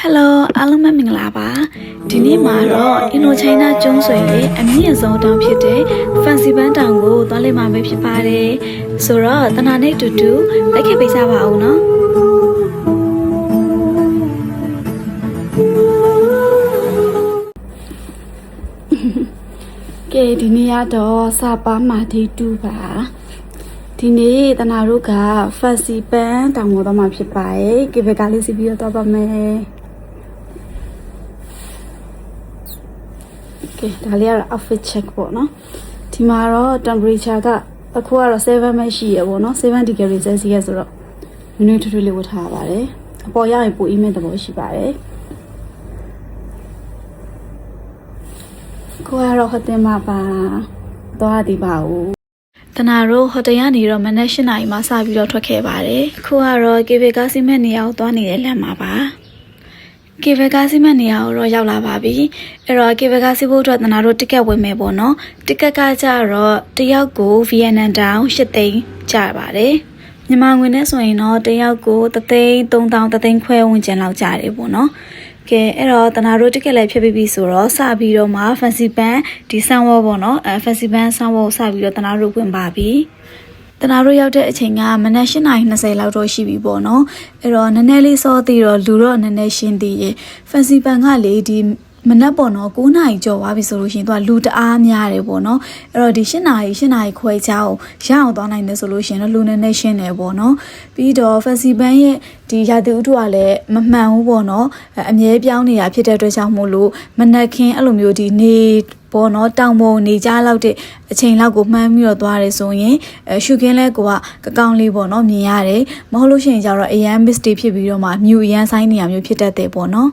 Hello အားလုံးပဲမင်္ဂလာပါဒီနေ့မှာတော့ Indochina ကျွန်းဆွယ်ရဲ့အမြင့်ဆုံးတောင်ဖြစ်တဲ့ Fancy Band တောင်ကိုသွားလိမ့်မှာပဲဖြစ်ပါတယ်ဆိုတော့တနာနဲ့တူတူလိုက်ခဲ့ပေးကြပါဦးနော်ကဲဒီနေ့ကတော့စာပါမာတီတူပါဒီနေ့တနာတို့က Fancy Band တောင်ကိုတော့မှာဖြစ်ပါတယ်ကေဗေကလေးစီပြီးတော့ပါမယ်ကဲဒါလေးကတော့ outfit check ပေါ့နော်ဒီမှာတော့ temperature ကအခုကတော့7ပဲရှိရပေါ့နော်7 degree Celsius ဆိုတော့နည်းနည်းထွေးထွေးလေးဝတ်ထားပါတယ်အပေါ်ရောက်ရင်ပိုအေးမဲ့သဘောရှိပါတယ်ကိုကတော့ဟိုတယ်မှာပါသွားတည်ပါဦးတနာတို့ဟိုတယ်ကနေတော့မနက်၈နာရီမှစပြီးတော့ထွက်ခဲ့ပါတယ်အခုကတော့ကေဗေကားစီမက်နေရာကိုသွားနေတဲ့လမ်းမှာပါကေဗေကားစီမက်နေရာကိုတော့ရောက်လာပါပြီအဲ့တော့ကေဗေကားစီဖို့အတွက်တနာတို့တစ်ကက်ဝင်မယ်ပေါ့နော်တစ်ကက်ကကြတော့တယောက်ကိုဗီယက်နမ်တောင်၈သိန်းကျပါတယ်မြန်မာငွေနဲ့ဆိုရင်တော့တယောက်ကို3သိန်း3သိန်းခွဲဝန်းကျင်လောက်ကျတယ်ပေါ့နော်ကဲအဲ့တော့တနာတို့တစ်ကက်လည်းဖြတ်ပြီးပြီဆိုတော့စပြီးတော့မှ Fancy Band ဒီဆန်ဝေါ်ပေါ့နော်Fancy Band ဆန်ဝေါ်စပြီးတော့တနာတို့ဝင်ပါပြီတနာတို့ရောက်တဲ့အချိန်ကမနက်8:20လောက်တော့ရှိပြီပေါ့နော်အဲ့တော့နည်းနည်းလေးစောသေးတော့လူတော့နည်းနည်းရှင်းသေးရဲ့ Fancy Band ကလေဒီမနက်ပေါ့နော်9နာရီကျော်သွားပြီဆိုလို့ရှိရင်သူကလူတအားများတယ်ပေါ့နော်အဲ့တော့ဒီ8နာရီခွဲချောင်းရအောင်သွားနိုင်တယ်ဆိုလို့ရှိရင်တော့လူနည်းနည်းရှင်းတယ်ပေါ့နော်ပြီးတော့ Fancy Band ရဲ့ဒီရာသီဥတုကလည်းမမှန်ဘူးပေါ့နော်အမြဲပြောင်းနေတာဖြစ်တဲ့အတွက်ကြောင့်မို့လို့မနက်ခင်းအဲ့လိုမျိုးဒီနေပေါ်နော်တောင်ပေါ်နေကြလောက်တဲ့အချိန်လောက်ကိုမှန်းပြီးတော့သွားတယ်ဆိုရင်ရှုခင်းလဲကိုကကောင်းလေးပေါ့နော်မြင်ရတယ်မဟုတ်လို့ရှိရင်ကျတော့အရန် mistake ဖြစ်ပြီးတော့မှမြူအရန်ဆိုင်နေရမျိုးဖြစ်တတ်တယ်ပေါ့နော်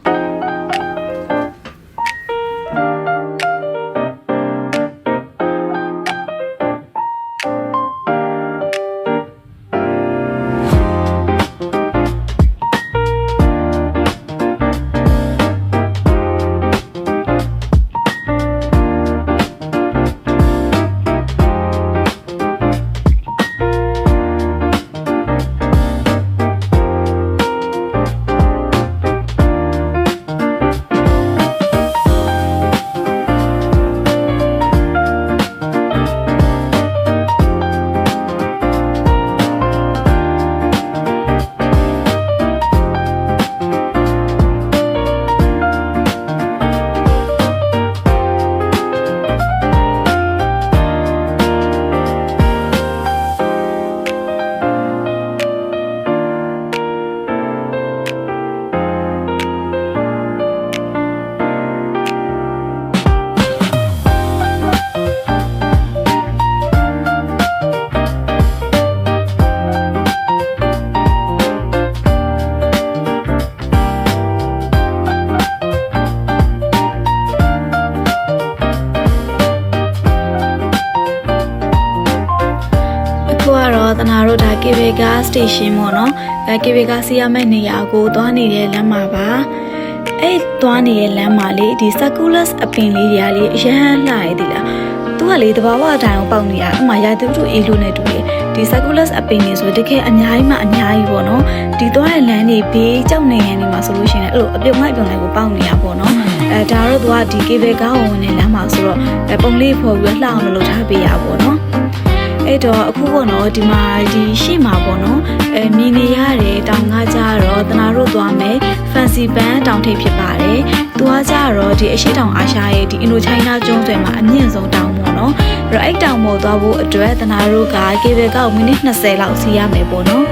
တနာတို့ဒါကေဗေကာစတေရှင်ပေါ့နော်ကေဗေကာစီရမယ့်နေရာကိုသွားနေတဲ့လမ်းမှာပါအဲ့သွားနေတဲ့လမ်းမှာလေဒီ circulus အပင်လေးတွေကလေအရန်လှရည်သီလားသူကလေတဘာဝအတိုင်းကိုပေါက်နေတာအမှရာသီဥတုအေးလို့နေတူတယ်ဒီ circulus အပင်တွေဆိုတကယ်အများကြီးပေါ့နော်ဒီသွားတဲ့လမ်းတွေဘေးကြောက်နေရနေမှာဆိုလို့ရှိရင်အဲ့လိုအပြုံလိုက်ကိုပေါက်နေတာပေါ့နော်ဒါတော့သူကဒီကေဗေကာဝင်နေလမ်းမှာဆိုတော့ပုံလေးဖော်ပြီးလှအောင်လုပ်ထားပေးရပေါ့နော်အဲ့တော့အခုပေါ့နော်ဒီမှာဒီရှေ့မှာပေါ့နော်မြင်နေရတဲ့တောင်ကကြတော့တနာတို့သွားမယ် Fancy Band တောင်ထိပ်ဖြစ်ပါတယ်သူကကြတော့ဒီအရှေ့တောင်အာရှရဲ့ဒီ Indochina ကျွန်းဆွယ်မှာအမြင့်ဆုံးတောင်ပေါ့နော်အဲ့တော့အဲ့တောင်ပေါ်သွားဖို့အတွက်တနာတို့ကကေဗေကောက်မိနစ်20လောက်စီးရမယ်ပေါ့နော်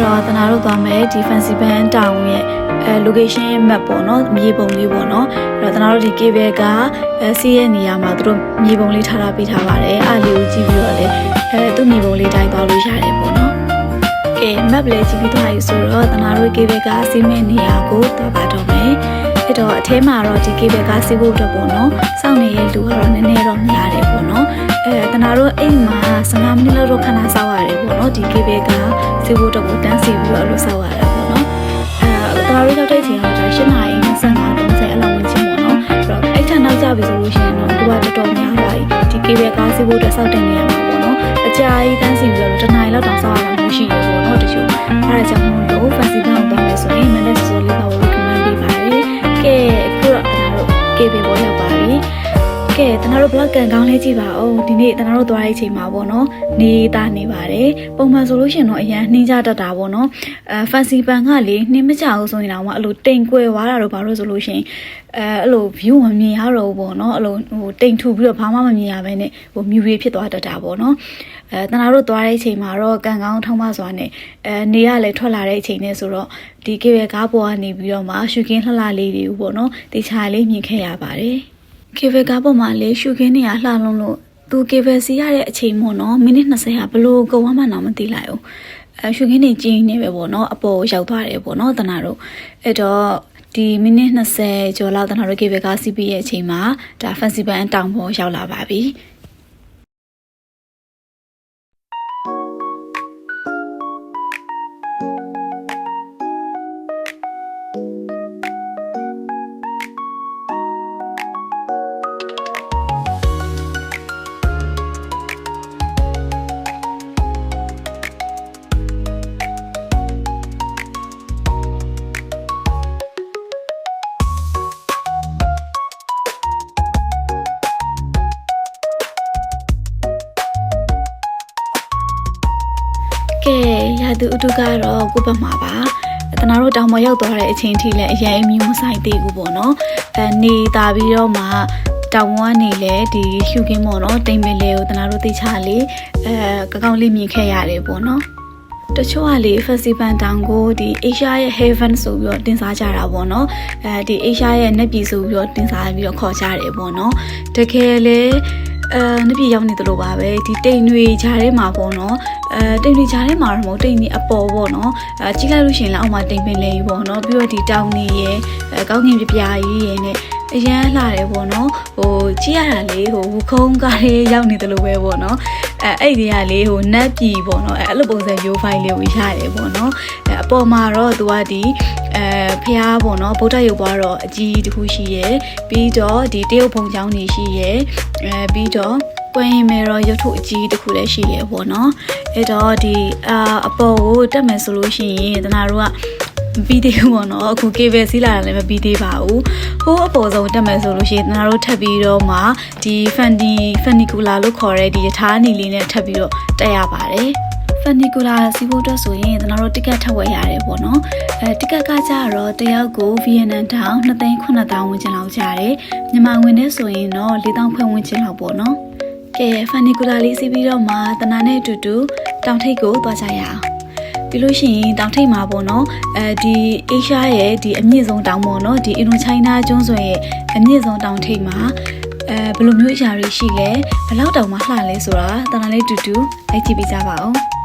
တော့တနာတို့သွားမယ်ဒီ Fancy Band တောင်ရဲ့location map ပေါ့နော်မြေပုံလေးပေါ့နော်အဲ့တော့တနာတို့ဒီ cable ကစီးရဲ့နေရာမှာသူတို့မြေပုံလေးထားပေးထားပါတယ်အားလေးကိုကြည့်ပြီးတော့လေသူ့မြေပုံလေးတိုင်းသွားလို့ရတယ်ပေါ့နော်ကဲ map လေးကြည့်ပြီးသွားပြီဆိုတော့တနာတို့ cable ကစီးမဲ့နေရာကိုသွားပါတော့မယ်အဲ့တော့အထဲမှာတော့ဒီ cable ကစီးဖို့အတွက်ပေါ့နော်စောင့်နေတဲ့လူကတော့နည်းနည်းတော့များတယ်ပေါ့နော် တနာတို့အိမ်မှာ15မိနစ်လောက်တော့ခဏစောက်ရတယ်ပေါ့နော်ဒီကေဘဲကစီဖို့တော့တန်းစီပြီးတော့လို့စောက်ရတာပေါ့နော်တနာတို့ရောက်တဲ့အချိန်တော့ဒါ8နာရီ25 30အလောက်ဝင်ချင်းပေါ့နော်အဲ့တော့အဲ့ထက်နောက်ကျပြီဆိုလို့ရှိရင်တော့သူကတော်တော်များပါဒီကေဘဲကစီဖို့တော့စောက်တင်နေရမှာပေါ့နော်အကြာကြီးတန်းစီပြီးတော့တနာရီလောက်တောင်စောက်ရတာမျိုးရှိရပေါ့နော်တချို့အဲ့ဒါကြောင့်မို့လို့ fancy တောင်းသွားမယ်ဆိုရင်မနေ့ဆိုလေးပါကို recommend ပေးပါတယ်ကဲအခုတော့တနာတို့ကေဘဲပေါ်ရောက်ပါပြီကဲတနာတို့ blog ကန်ကောင်းလေးကြည့်ပါဦးဒီနေ့တနာတို့သွားတဲ့အချိန်မှာပေါ့နော်နေတာနေပါတယ်ပုံမှန်ဆိုလို့ရှိရင်တော့အရန်နှင်းကြတတ်တာပေါ့နော်fancy ပန်ကလေနှင်းမကြဘူးဆိုရင်တော့အဲ့လိုတိမ်ကွယ်သွားတာတော့ဘာလို့ဆိုလို့ရှိရင်အဲ့လို view မမြင်ရတော့ဘူးပေါ့နော်အဲ့လိုတိမ်ထူပြီးတော့ဘာမှမမြင်ရဘဲနဲ့မြူတွေဖြစ်သွားတတ်တာပေါ့နော်တနာတို့သွားတဲ့အချိန်မှာတော့ကန်ကောင်းထောင်းမစွာနဲ့နေရလဲထွက်လာတဲ့အချိန်နဲ့ဆိုတော့ဒီကေဘဲကားပေါ်ကနေပြီးတော့မှရှူကင်းလှလှလေးတွေပေါ့နော်တေချာလေးမြင်ခဲ့ရပါတယ်ကေဗေကားပေါ်မှာလေရှုခင်းနေရလှလုံးလို့သူကေဗေစီရတဲ့အချိန်မို့နော်မိနစ်20ဟာဘလို့ကုန်မှမသိလိုက်ဘူးရှုခင်းနေကျင်းနေပဲပေါ့နော်အပေါ်ရောက်သွားတယ်ပေါ့နော်တနာတို့အဲ့တော့ဒီမိနစ်20ကျော်လောက်တနာတို့ကေဗေကားစီးပြီးရဲ့အချိန်မှာဒါဖန်စီပန်တောင်ပေါ်ရောက်လာပါပြီကဲရာသူအတုကတော့ကိုပတ်မှာပါတနာတို့တောင်ပေါ်ရောက်သွားတဲ့အချိန်ထိလည်းအရင်မျိုးမဆိုင်သေးဘူးပေါ့နော်နေတာပြီးတော့မှတောင်ပေါ်ကနေလည်းဒီရှုခင်းပေါ့နော်တိမ်ပင်လေးကိုတနာတို့သိချလေးကောင်းလေးမြင်ခဲ့ရတယ်ပေါ့နော်တချို့ကလေ festival တောင်ကိုဒီ Asia ရဲ့ heaven ဆိုပြီးတော့တင်စားကြတာပေါ့နော်ဒီ Asia ရဲ့နက်ပြည်ဆိုပြီးတော့တင်စားပြီးတော့ခေါ်ကြတယ်ပေါ့နော်တကယ်လေနှစ်ပြည်ရောက်နေသလိုပါပဲဒီတိမ်တွေဂျားထဲမှာပေါ့နော်တိမ်တွေဂျားထဲမှာတော့မဟုတ်တိမ်တွေအပေါ်ပေါ့နော်ကြည့်လိုက်လို့ရှိရင်လည်းအောက်မှာတိမ်ပင်လေးပေါ့နော်ပြီးတော့ဒီတောင်တွေရဲ့ကောင်းကင်ပြပြကြီးရဲ့နဲ့အရန်လှတယ်ပေါ့နော်ကြည့်ရတာလေဝခုံးကားလေးရောက်နေသလိုပဲပေါ့နော်အဲ့ဒီကလေနက်ပြည်ပေါ့နော်အဲ့လိုပုံစံရိုးဖိုင်လေးကိုရတယ်ပေါ့နော်အပေါ်မှာတော့သူကဒီဖျားပေါ့နော်ဗုဒ္ဓရုပ်ပွားတော့အကြီးတစ်ခုရှိရယ်ပြီးတော့ဒီတရုတ်ဘုံကျောင်းနေရှိရယ်ပြီးတော့ပွင့်မဲတော့ရုပ်ထုအကြီးတစ်ခုလည်းရှိရယ်ပေါ့နော်အဲ့တော့ဒီအပေါ်ကိုတက်မယ်ဆိုလို့ရှိရင်တနာတို့ကပြီးသေးဘူးပေါ့နော်အခုကေဗယ်စီးလာတာလည်းမပြီးသေးပါဘူးဟိုးအပေါ်ဆုံးတက်မယ်ဆိုလို့ရှိရင်တနာတို့ထပ်ပြီးတော့မှဒီဖန်နီကူလာလို့ခေါ်တဲ့ဒီရထားနီလေးနဲ့ထပ်ပြီးတော့တက်ရပါတယ်ဖန်နီကူလာစီးဖို့အတွက်ဆိုရင်တနာတို့တက်ကတ်ထပ်ဝယ်ရတယ်ပေါ့နော်တက်ကတ်ကကြတော့တယောက်ကိုဗီယက်နမ်တောင်2,900,000ဝန်းကျင်လောက်ကျတယ်မြန်မာငွေနဲ့ဆိုရင်တော့4,000ခွဲဝန်းကျင်လောက်ပေါ့နော်ကဲဖန်နီကူလာလေးစီးပြီးတော့မှတနာနဲ့အတူတူတောင်ထိပ်ကိုသွားကြရအောင်ပြီးလို့ရှိရင်တောင်ထိပ်မှာပေါ့နော်ဒီအေရှားရဲ့ဒီအမြင့်ဆုံးတောင်ပေါ့နော်ဒီအင်ဒိုချိုင်းနာကျွန်းဆွယ်ရဲ့အမြင့်ဆုံးတောင်ထိပ်မှာဘယ်လိုမျိုးအရာတွေရှိလဲဘယ်လောက်တောင်မှလှလဲဆိုတာတနာလေးတူတူလိုက်ကြည့်ပေးကြပါဦး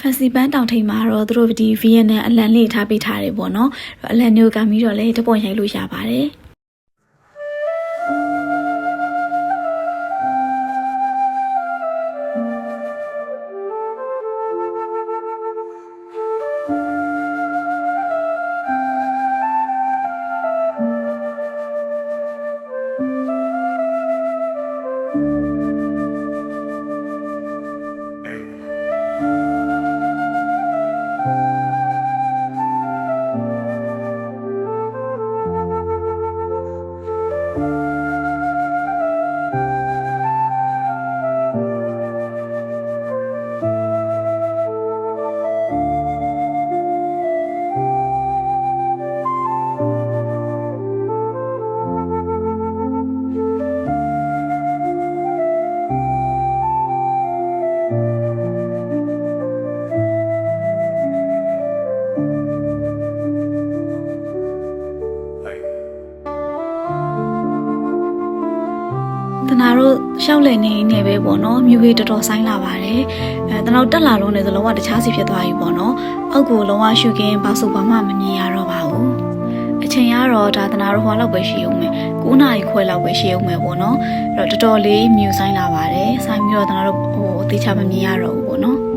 ဖန်စီပန်းတောင်ထိပ်မှာတော့သူတို့ဒီဗီယက်နမ်အလံလေးထားပေးထားတယ်ပေါ့နော်အလံမျိုးကပြီးတော့လည်းတပွန်ရိုက်လို့ရပါတယ် နာတို့ရှောက်လည်နေပဲပေါ့နော်မြူကြီးတော်တော်ဆိုင်လာပါတယ်တနာတို့တက်လာလို့နေဆိုလုံးဝတခြားစီဖြစ်သွားပြီပေါ့နော်အောက်ကိုလုံးဝရှုကင်းဘာဆိုဘာမှမမြင်ရတော့ပါဘူးအချိန်ကတော့ဒါတနာတို့ဟောလောက်ပဲရှိအောင်မယ်9 နာရီခွဲလောက်ပဲရှိအောင်မယ်ပေါ့နော်အဲ့တော့တော်တော်လေးမြူဆိုင်လာပါတယ်ဆိုင်ပြီးတော့တနာတို့အသေးချာမမြင်ရတော့ဘူးပေါ့နော်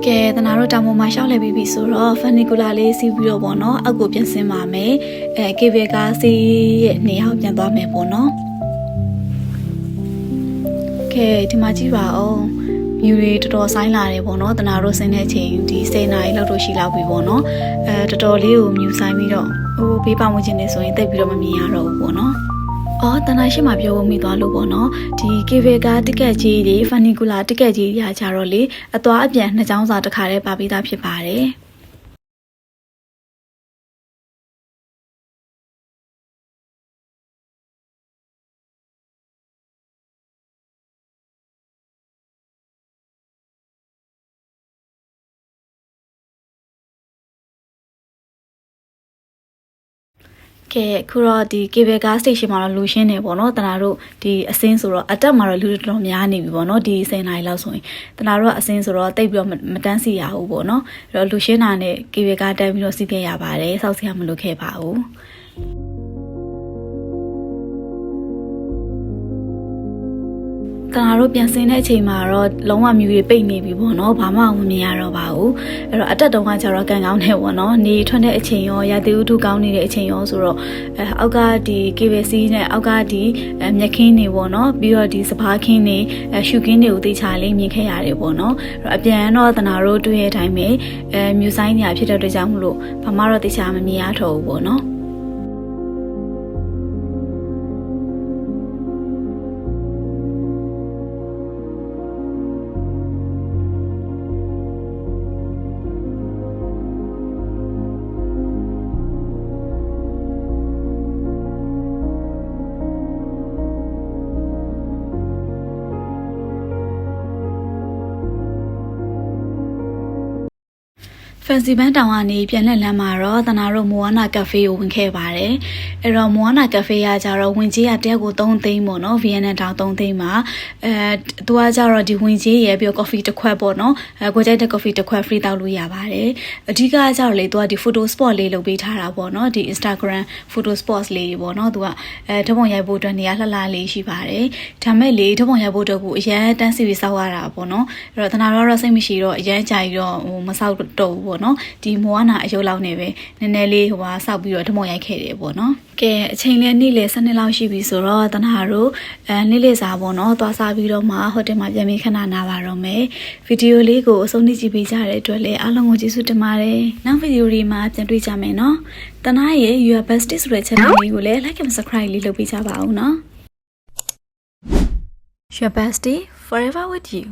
ကဲတနာတို့တောင်ပေါ်မှာရှောက်လဲပြီးပြီဆိုတော့ဖန်နီကူလာလေးစီးပြီးတော့ပေါ့နော်အောက်ကိုပြန်ဆင်းပါမယ်ကေဗေကာစီရဲ့နေရာကိုပြန်သွားမယ်ပေါ့နော်ကဲဒီမှာကြည့်ပါဦးမြူတွေတော်တော်ဆိုင်လာတယ်ပေါ့နော်တနာတို့ဆင်းတဲ့ချိန်ဒီ10 နာရီလောက်တော့ရှိလောက်ပြီပေါ့နော်တော်တော်လေးကိုမြူဆိုင်ပြီးတော့ဘေးပတ်ဝန်းကျင်နေဆိုရင်တိတ်ပြီးတော့မမြင်ရတော့ဘူးပေါ့နော်အော်တနာရှိမှပြောဖို့မိသွားလို့ပေါ့နော်ဒီကေဗေကာတက်ကက်ကြီးတွေဖန်နီကူလာတက်ကက်ကြီးတွေကြတော့လေအသွားအပြန်နှစ်ချောင်းစာတစ်ခါတည်းပါပြီးသားဖြစ်ပါတယ်ကဲခုတော့ဒီကေဘယ်ကားစတေရှင်မှာတော့လူရှင်းနေပေါ့နော်တနာတို့ဒီအစင်းဆိုတော့အတက်မှာတော့လူတော်တော်များနေပြီပေါ့နော်ဒီ10 နာရီလောက်ဆိုရင်တနာတို့ကအစင်းဆိုတော့တိတ်ပြီးတော့မတန်းစီရဘူးပေါ့နော်အဲ့တော့လူရှင်းတာနဲ့ကေဘယ်ကားတက်ပြီးတော့စီးခဲ့ရပါတယ်စောက်စရာမလိုခဲ့ပါဘူးတနာတို့ပြန်ဆင်းတဲ့အချိန်မှာတော့လုံးဝမြူတွေပိတ်နေပြီပေါ့နော်ဘာမှမမြင်ရတော့ပါဘူးအဲ့တော့အတက်တုံးကကျတော့ကန်ကောင်းနေပေါ့နော်နေထွက်တဲ့အချိန်ရောရာသီဥတုကောင်းနေတဲ့အချိန်ရောဆိုတော့အောက်ကဒီကေဘယ်စီနဲ့အောက်ကဒီမြက်ခင်းနေပေါ့နော်ပြီးတော့ဒီစပားခင်းနေရှုခင်းတွေကိုသိချာလေးမြင်ခဲ့ရတယ်ပေါ့နော်အဲ့တော့အပြန်တော့တနာတို့တွေ့ရတဲ့အတိုင်းပဲမြူဆိုင်နေရဖြစ်တဲ့အတွက်ကြောင့်မလို့ဘာမှတော့သိချာမမြင်ရတော့ဘူးပေါ့နော်ဖ Fancy Band တောင်ကနေပြန်လက်လမ်းမှာတော့တနာတို့မိုးဝနာကဖေးကိုဝင်ခဲ့ပါတယ်။အဲ့တော့မိုးဝနာကဖေးကကြတော့ဝင်ကြီးကတရက်ကို3သိန်းပေါ့နော်။ Vienna တောင်3သိန်းမှာသူကကြတော့ဒီဝင်ကြီးရဲ့ပြီးတော့ coffee တစ်ခွက်ပေါ့နော်။ကိုကြိုက်တဲ့ coffee တစ်ခွက် free တောက်လို့ရပါတယ်။အဓိကကြတော့လေသူကဒီ photo spot လေးလုပ်ပေးထားတာပေါ့နော်။ဒီ Instagram photo spots လေးပေါ့နော်။သူကဓာတ်ပုံရိုက်ဖို့အတွက်နေရာလှလှလေးရှိပါတယ်။ဒါမဲ့လေဓာတ်ပုံရိုက်ဖို့အတွက်ကိုအရန်တန်းစီပြီးစောက်ရတာပေါ့နော်။အဲ့တော့တနာတော့စိတ်မရှိတော့အရန်ကြာပြီးတော့မစောက်တော့ဘူးပေါ့နော်။ဒီမိုးဝနာအယုတ်လောက်နေပဲနည်းနည်းလေးဟိုဟာစောက်ပြီးတော့ဓာတ်ပုံရိုက်ခဲ့တယ်ပေါ့နော်။ကဲအချိန်လေးနေ့လေ7နှစ်လောက်ရှိပြီဆိုတော့တနာတို့နေ့လေစာပေါ့နော်သွားစားပြီးတော့မှဟိုတယ်မှာပြန်ပြီးခဏနာပါတော့မယ်ဗီဒီယိုလေးကိုအဆုံးထိကြည့်ပေးကြတဲ့အတွက်လည်းအားလုံးကိုကျေးဇူးတင်ပါတယ်နောက်ဗီဒီယိုတွေမှာပြန်တွေ့ကြမယ်နော်တနာရဲ့ Your Bestie ဆိုတဲ့ channel လေးကိုလည်း like and subscribe လေးလုပ်ပေးကြပါဦးနော် Your Bestie forever with you